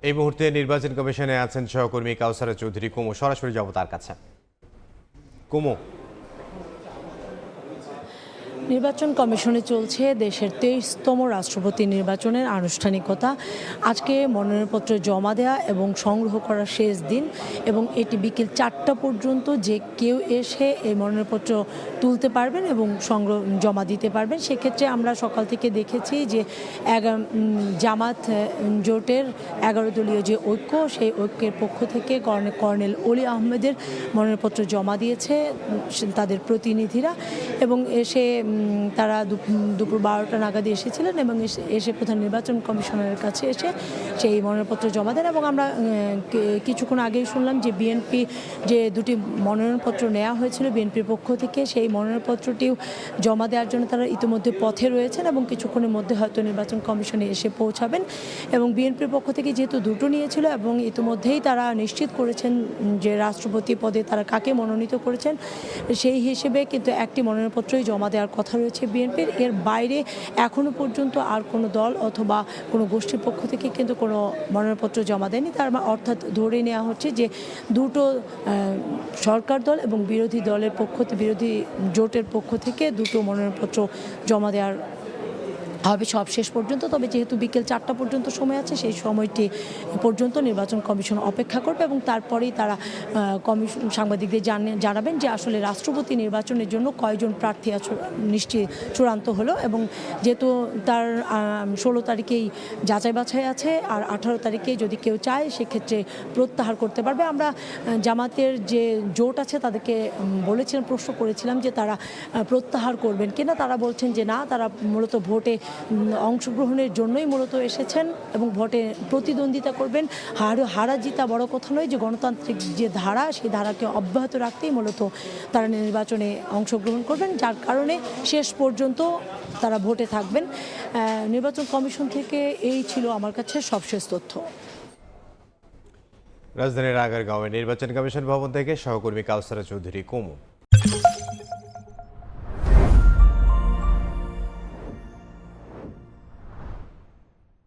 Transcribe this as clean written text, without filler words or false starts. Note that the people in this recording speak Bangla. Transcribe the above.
এই মুহূর্তে নির্বাচন কমিশনে আছেন সহকর্মী কাউসারা চৌধুরী কুমু। সরাসরি যাব তার কাছে। কুমু, নির্বাচন কমিশনে চলছে দেশের 23তম রাষ্ট্রপতি নির্বাচনের আনুষ্ঠানিকতা। আজকে মনোনয়নপত্র জমা দেওয়া এবং সংগ্রহ করার শেষ দিন, এবং এটি বিকেল 4টা পর্যন্ত যে কেউ এসে এই মনোনয়নপত্র তুলতে পারবেন এবং জমা দিতে পারবেন। সেক্ষেত্রে আমরা সকাল থেকে দেখেছি যে জামাত জোটের 11 দলীয় যে ঐক্য, সেই ঐক্যের পক্ষ থেকে কর্নেল অলি আহমেদের মনোনয়নপত্র জমা দিয়েছে তাদের প্রতিনিধিরা, এবং এসে তারা দুপুর 12টা নাগাদ এসেছিলেন এবং এসে প্রধান নির্বাচন কমিশনারের কাছে এসে সেই মনোনয়নপত্র জমা দেন। এবং আমরা কিছুক্ষণ আগেই শুনলাম যে বিএনপি যে দুটি মনোনয়নপত্র নেওয়া হয়েছিল বিএনপির পক্ষ থেকে, সেই মনোনয়নপত্রটিও জমা দেওয়ার জন্য তারা ইতিমধ্যে পথে রয়েছেন এবং কিছুক্ষণের মধ্যে হয়তো নির্বাচন কমিশনে এসে পৌঁছাবেন। এবং বিএনপির পক্ষ থেকে যেহেতু দুটো নিয়েছিল এবং ইতিমধ্যেই তারা নিশ্চিত করেছেন যে রাষ্ট্রপতি পদে তারা কাকে মনোনীত করেছেন, সেই হিসেবে কিন্তু একটি মনোনয়নপত্রই জমা দেওয়ার কথা রয়েছে বিএনপির। এর বাইরে এখনো পর্যন্ত আর কোনো দল অথবা কোনো গোষ্ঠীর পক্ষ থেকে কিন্তু কোনো মনোনয়নপত্র জমা দেয়নি। তার অর্থাৎ ধরে নেওয়া হচ্ছে যে দুটো সরকার দল এবং বিরোধী দলের বিরোধী জোটের পক্ষ থেকে দুটো মনোনয়নপত্র জমা দেওয়ার হবে সব শেষ পর্যন্ত। তবে যেহেতু বিকেল 4টা পর্যন্ত সময় আছে, সেই সময়টি পর্যন্ত নির্বাচন কমিশন অপেক্ষা করবে এবং তারপরেই তারা সাংবাদিকদের জানাবেন যে আসলে রাষ্ট্রপতি নির্বাচনের জন্য কয়জন প্রার্থী নিশ্চিত চূড়ান্ত হলো। এবং যেহেতু তার 16 তারিখেই যাচাই বাছাই আছে, আর 18 তারিখে যদি কেউ চায় সেক্ষেত্রে প্রত্যাহার করতে পারবে। আমরা জামাতের যে জোট আছে তাদেরকে বলেছিলাম, প্রশ্ন করেছিলাম যে তারা প্রত্যাহার করবেন কিনা। তারা বলছেন যে না, তারা মূলত ভোটে অংশগ্রহণের জন্যই মূলত এসেছেন এবং ভোটে প্রতিদ্বন্দ্বিতা করবেন। হারা জিতা বড় কথা নয়, যে গণতান্ত্রিক যে ধারা, সেই ধারাকে অব্যাহত রাখতেই মূলত তারা নির্বাচনে অংশগ্রহণ করবেন, যার কারণে শেষ পর্যন্ত তারা ভোটে থাকবেন। নির্বাচন কমিশন থেকে এই ছিল আমার কাছে সবশেষ তথ্য। রাজধানীর আগারগাঁওয়ে নির্বাচন কমিশন ভবন থেকে সহকর্মী কাউসারা চৌধুরী কুমু।